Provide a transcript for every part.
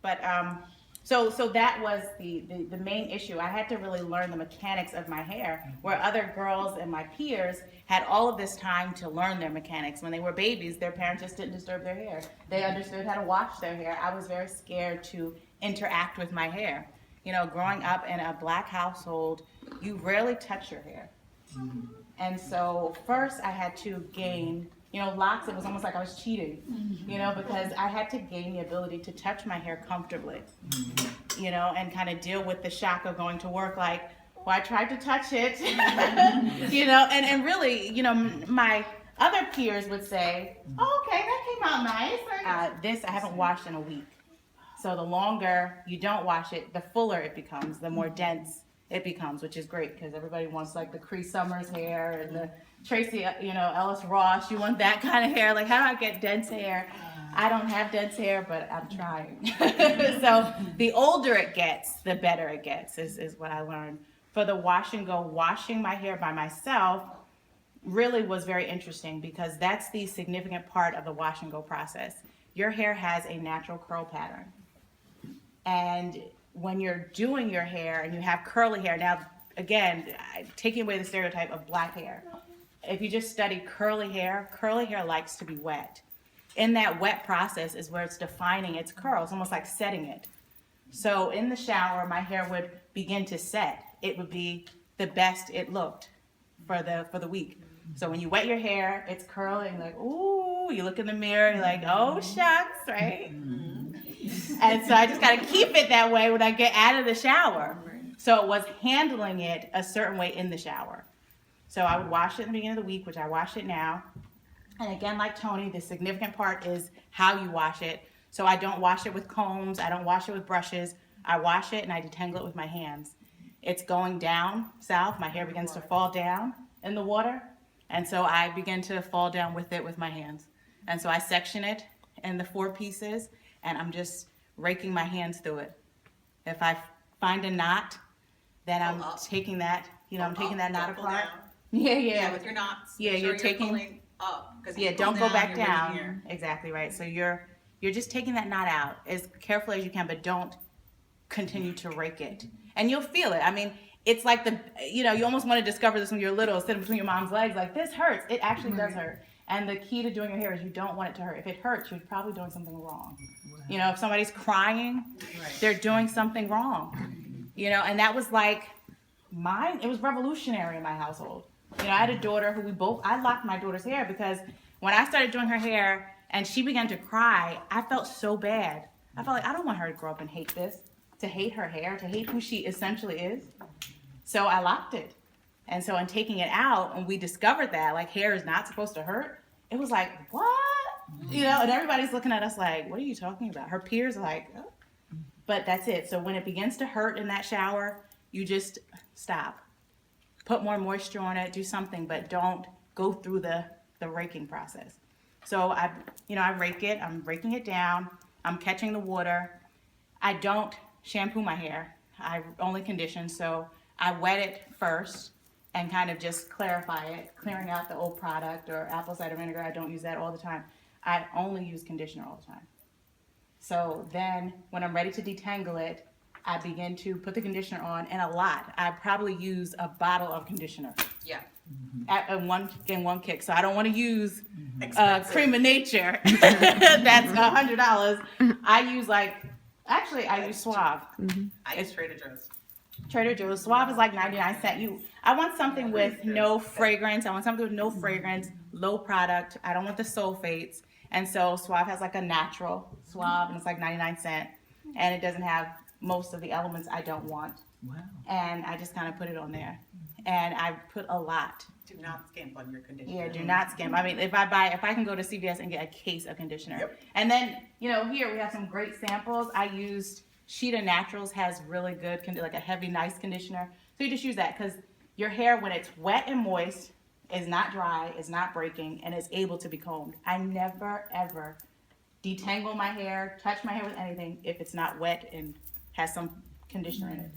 But so that was the main issue. I had to really learn the mechanics of my hair, where other girls and my peers had all of this time to learn their mechanics. When they were babies, their parents just didn't disturb their hair. They understood how to wash their hair. I was very scared to interact with my hair. You know, growing up in a black household, you rarely touch your hair. And so first I had to gain, locks. It was almost like I was cheating, because I had to gain the ability to touch my hair comfortably, and kind of deal with the shock of going to work like, well, I tried to touch it, and really, my other peers would say, oh, okay, that came out nice. This I haven't washed in a week. So the longer you don't wash it, the fuller it becomes, the more dense it becomes, which is great because everybody wants like the Cree Summers hair and the Tracy, Ellis Ross. You want that kind of hair. Like, how do I get dense hair? I don't have dense hair, but I'm trying. So the older it gets, the better it gets, is what I learned. For the wash and go, washing my hair by myself really was very interesting because that's the significant part of the wash and go process. Your hair has a natural curl pattern. And when you're doing your hair and you have curly hair, now again, taking away the stereotype of black hair, if you just study curly hair likes to be wet. In that wet process is where it's defining its curls, almost like setting it. So in the shower, my hair would begin to set. It would be the best it looked for the week. So when you wet your hair, it's curling, like, ooh, you look in the mirror, you're like, oh, shucks, right? And so I just got to keep it that way when I get out of the shower. So it was handling it a certain way in the shower. So I would wash it in the beginning of the week, which I wash it now. And again, like Toni, the significant part is how you wash it. So I don't wash it with combs. I don't wash it with brushes. I wash it and I detangle it with my hands. It's going down south. My hair begins to fall down in the water. And so I begin to fall down with it with my hands. And so I section it in the 4 pieces, and I'm just raking my hands through it. If I find a knot, then I'm taking that, I'm taking that knot apart. Yeah, with your knots. Yeah, you're taking, pulling up. Yeah, don't go back down. Exactly right. So you're just taking that knot out as carefully as you can, but don't continue to rake it. And you'll feel it. I mean, it's like you almost want to discover this when you're little, sitting between your mom's legs, like, this hurts. It actually does hurt. And the key to doing your hair is you don't want it to hurt. If it hurts, you're probably doing something wrong. If somebody's crying, they're doing something wrong. And that was like it was revolutionary in my household. I had a daughter who I locked my daughter's hair because when I started doing her hair and she began to cry, I felt so bad. I felt like I don't want her to grow up and hate this, to hate her hair, to hate who she essentially is. So I locked it. And so in taking it out, and we discovered that, like, hair is not supposed to hurt, it was like, what? And everybody's looking at us like, what are you talking about? Her peers are like, oh. But that's it. So when it begins to hurt in that shower, you just stop. Put more moisture on it, do something, but don't go through the raking process. So I rake it, I'm raking it down, I'm catching the water. I don't shampoo my hair. I only condition, so I wet it first and kind of just clarify it, clearing out the old product or apple cider vinegar. I don't use that all the time. I only use conditioner all the time. So then when I'm ready to detangle it, I begin to put the conditioner on, and a lot. I probably use a bottle of conditioner. Yeah. In one kick. So I don't want to use Cream of Nature. That's $100. I use Suave. I use Trader Joe's. Trader Joe's. Suave is like 99 cents. I want something with no fragrance. Low product. I don't want the sulfates. And so Suave has like a natural Suave, and it's like 99 cents. And it doesn't have most of the elements I don't want. Wow. And I just kind of put it on there. And I put a lot. Do not skimp on your conditioner. Yeah, do not skimp. I mean, if I can go to CVS and get a case of conditioner. Yep. And then, here we have some great samples. I used Shida Naturals, has really good, like a heavy, nice conditioner. So you just use that because your hair, when it's wet and moist, is not dry, is not breaking, and is able to be combed. I never, ever detangle my hair, touch my hair with anything if it's not wet and has some conditioner in it.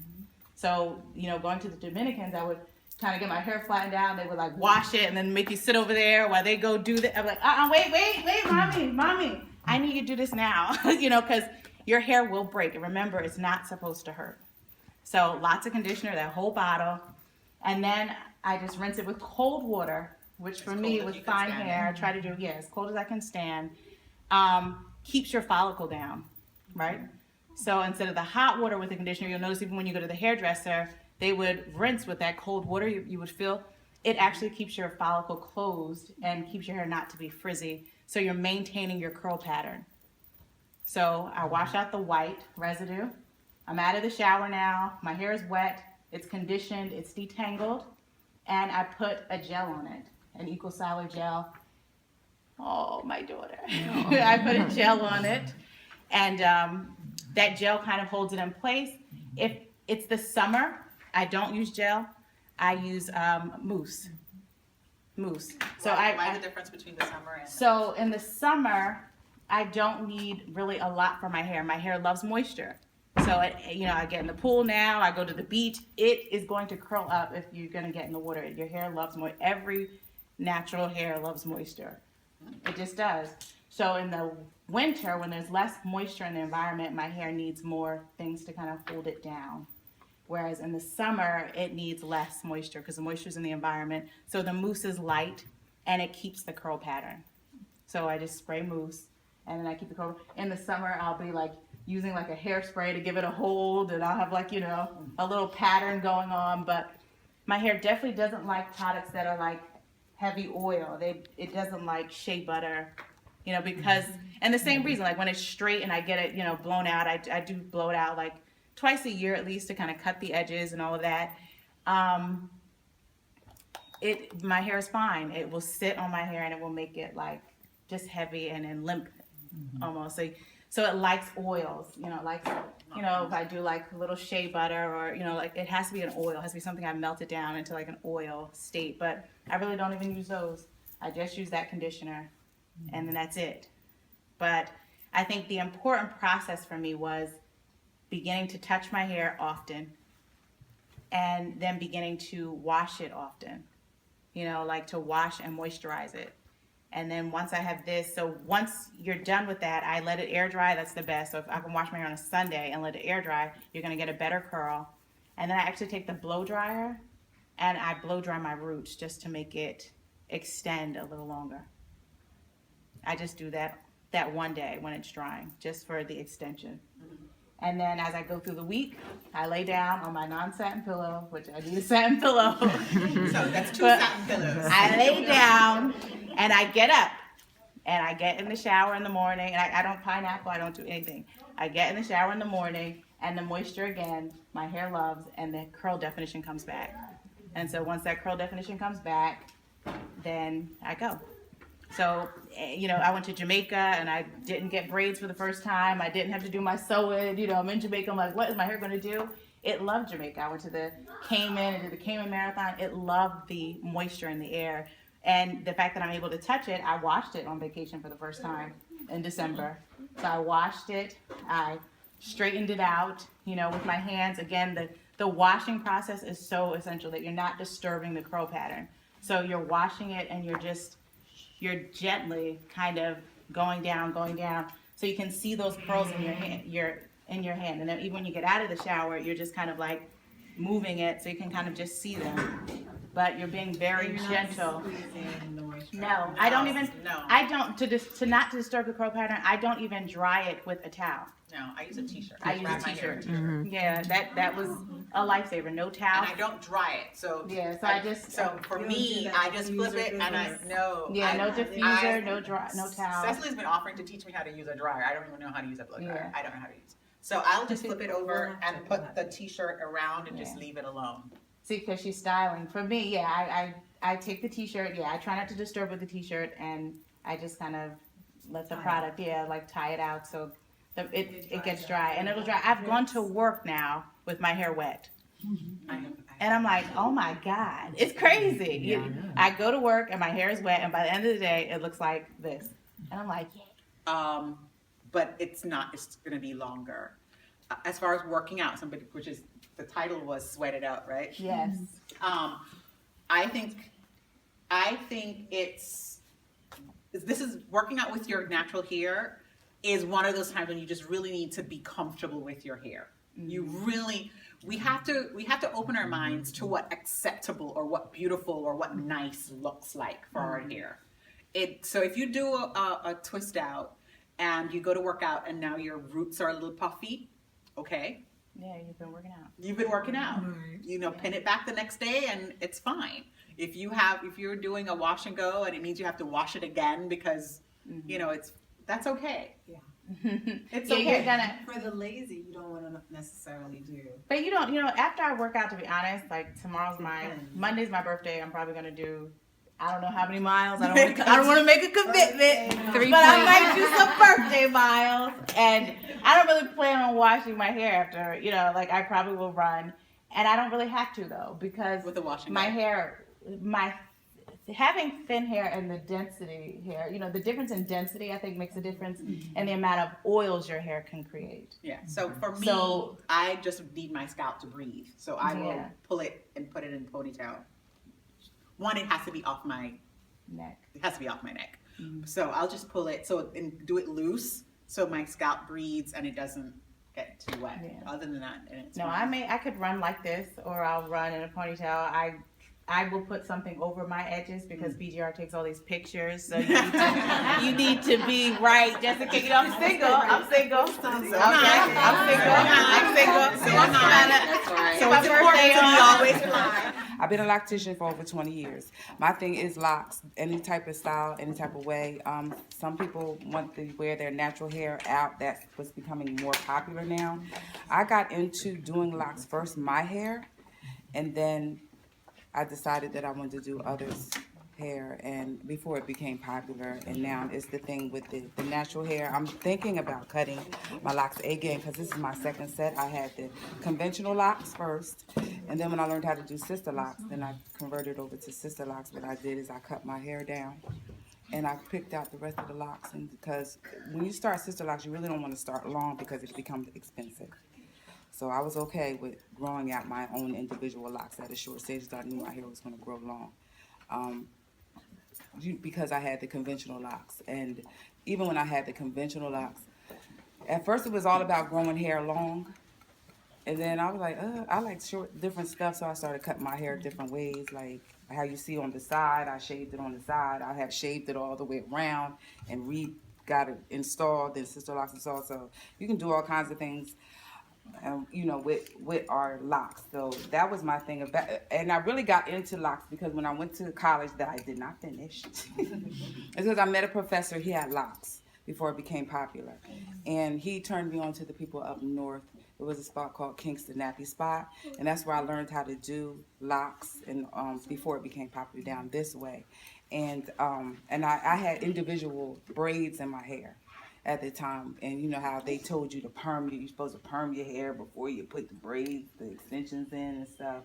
So, going to the Dominicans, I would kind of get my hair flattened out. They would like wash it and then make you sit over there while they go do that. I'm like, wait, mommy, I need you to do this now. Because your hair will break. And remember, it's not supposed to hurt. So lots of conditioner, that whole bottle. And then I just rinse it with cold water, which for me cold as with you can fine stand hair, I try to do, as cold as I can stand. Keeps your follicle down, right? So instead of the hot water with the conditioner, you'll notice even when you go to the hairdresser, they would rinse with that cold water. You would feel it actually keeps your follicle closed and keeps your hair not to be frizzy. So you're maintaining your curl pattern. So I wash out the white residue. I'm out of the shower now. My hair is wet. It's conditioned. It's detangled. And I put a gel on it, an Eco Styler gel. Oh, my daughter. I put a gel on it. And that gel kind of holds it in place. If it's the summer, I don't use gel. I use mousse. So why the difference between the summer and? So in the summer, I don't need really a lot for my hair. My hair loves moisture. So I get in the pool now. I go to the beach. It is going to curl up if you're going to get in the water. Your hair loves moisture. Every natural hair loves moisture. It just does. So in the winter, when there's less moisture in the environment, my hair needs more things to kind of hold it down. Whereas in the summer, it needs less moisture because the moisture is in the environment. So the mousse is light and it keeps the curl pattern. So I just spray mousse and then I keep the curl. In the summer, I'll be like using like a hairspray to give it a hold, and I'll have like, a little pattern going on. But my hair definitely doesn't like products that are like heavy oil. It doesn't like shea butter, because, and the same reason, like when it's straight and I get it, blown out, I do blow it out like twice a year at least to kind of cut the edges and all of that. My hair is fine. It will sit on my hair and it will make it like just heavy and then limp almost. So it likes oils, if I do like a little shea butter or, like it has to be an oil, it has to be something I melted down into like an oil state, but I really don't even use those. I just use that conditioner and then that's it. But I think the important process for me was beginning to touch my hair often and then beginning to wash it often, like to wash and moisturize it. And then once I have this, so once you're done with that, I let it air dry. That's the best. So if I can wash my hair on a Sunday and let it air dry, you're going to get a better curl. And then I actually take the blow dryer and I blow dry my roots just to make it extend a little longer. I just do that one day when it's drying, just for the extension. And then as I go through the week, I lay down on my non-satin pillow, which I need a satin pillow. So that's two satin pillows. I lay down and I get up and I get in the shower in the morning. And I don't pineapple, I don't do anything. I get in the shower in the morning and the moisture again, my hair loves, and the curl definition comes back. And so once that curl definition comes back, then I go. So, I went to Jamaica and I didn't get braids for the first time. I didn't have to do my sewing. I'm in Jamaica. I'm like, what is my hair going to do? It loved Jamaica. I went to the Cayman and did the Cayman Marathon. It loved the moisture in the air. And the fact that I'm able to touch it, I washed it on vacation for the first time in December. So I washed it. I straightened it out, with my hands. Again, the washing process is so essential that you're not disturbing the curl pattern. So you're washing it and you're gently kind of going down, so you can see those curls in your hand. And then even when you get out of the shower, you're just kind of like moving it so you can kind of just see them. But you're being very gentle. No, I don't even. No. I don't to not disturb the curl pattern. I don't even dry it with a towel. No, I use a t-shirt. I use a wrap my hair in t-shirt. Yeah, that was a lifesaver. No towel. And I don't dry it, so Yeah, so I just. so for me, I just flip it and no diffuser, no towel. Cecily's been offering to teach me how to use a dryer. I don't even know how to use a blow dryer. Yeah. I don't know how to use it. So I'll just flip it over and put the t-shirt around and just leave it alone. See, because she's styling. For me, I take the t-shirt. I try not to disturb with the t-shirt, and I just kind of let the product, like tie it out so it gets dry, and it'll dry. I've gone to work now with my hair wet. And I'm like, oh my God, it's crazy. Yeah, I go to work and my hair is wet, and by the end of the day, it looks like this. And I'm like, But it's not, it's going to be longer. As far as working out, which is, the title was Sweat It Out, right? yes. I think this is working out with your natural hair is one of those times when you just really need to be comfortable with your hair. You really, we have to open our minds to what acceptable or what beautiful or what nice looks like for our hair. So if you do a twist out and you go to work out and now your roots are a little puffy, okay. Yeah, you've been working out. You've been working out. You know, pin it back the next day and it's fine. If you're doing a wash and go and it means you have to wash it again because, you know, that's okay. Yeah. It's Yeah, okay. you're gonna. For the lazy, you don't want to necessarily do. But you know, after I work out, to be honest, like Monday's my birthday. I'm probably gonna do, I don't know how many miles. I don't want to make a commitment, but I might do some birthday miles. And I don't really plan on washing my hair after, you know, like I probably will run. And I don't really have to though, because With the washing my go. hair, having thin hair and the density hair, you know, the difference in density, I think makes a difference in the amount of oils your hair can create. Yeah. So for me, So- I just need my scalp to breathe. So I will Yeah. pull it and put it in a ponytail. One, it has to be off my Neck. neck. So I'll just pull it and do it loose so my scalp breathes and it doesn't get too wet. Yeah. Other than that, and it's No, fine. I could run like this, or I'll run in a ponytail. I will put something over my edges because PGR takes all these pictures, so you need to be right. Just in case, you know, I'm single. I'm single. So am Okay, I. I'm single. I'm single. So am I. Trying to So my it's important birthday to be on. always alive. I've been a loctician for over 20 years. My thing is locks, any type of style, any type of way. Some people want to wear their natural hair out. That's what's becoming more popular now. I got into doing locks first, my hair, and then I decided that I wanted to do others' hair, and before it became popular, and now it's the thing with the natural hair. I'm thinking about cutting my locks again because this is my second set. I had the conventional locks first, and then when I learned how to do sister locks, then I converted over to sister locks. What I did is I cut my hair down, and I picked out the rest of the locks, and because when you start sister locks, you really don't want to start long because it becomes expensive. So I was okay with growing out my own individual locks at a short stage. I knew my hair was going to grow long. Because I had the conventional locks. And even when I had the conventional locks, at first it was all about growing hair long. And then I was like, I like short, different stuff. So I started cutting my hair different ways. Like how you see on the side, I shaved it on the side. I have shaved it all the way around and got it installed, then sister locks installed. So you can do all kinds of things. You know, with our locks. So that was my thing about, and I really got into locks because when I went to college that I did not finish, it's because I met a professor. He had locks before it became popular, and he turned me on to the people up north. It was a spot called Kingston Nappy Spot, and that's where I learned how to do locks, and before it became popular down this way, and I had individual braids in my hair at the time, and you know how they told you to you're supposed to perm your hair before you put the braids, the extensions in and stuff.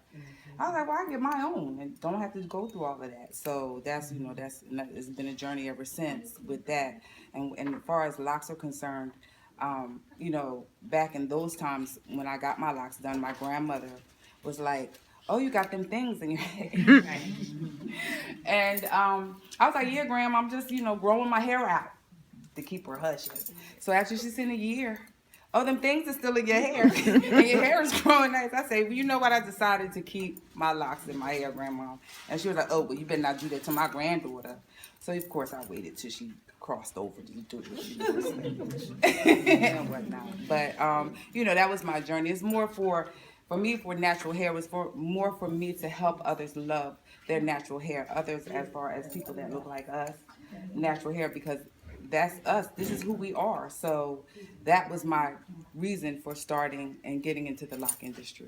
I was like, well, I get my own and don't have to go through all of that. So that's, you know, it's been a journey ever since with that. And as far as locks are concerned, you know, back in those times when I got my locks done, my grandmother was like, oh, you got them things in your hair. And I was like, yeah, Grandma, I'm just, you know, growing my hair out to keep her hush. So after she's seen a year, oh, them things are still in your hair, and your hair is growing nice. I say, well, you know what? I decided to keep my locks in my hair, Grandma. And she was like, oh, well, you better not do that to my granddaughter. So of course I waited till she crossed over to do it and whatnot. But you know, that was my journey. It's more for me, for natural hair, was more for me to help others love their natural hair. Others, as far as people that look like us, natural hair, because that's us. This is who we are. So that was my reason for starting and getting into the lock industry.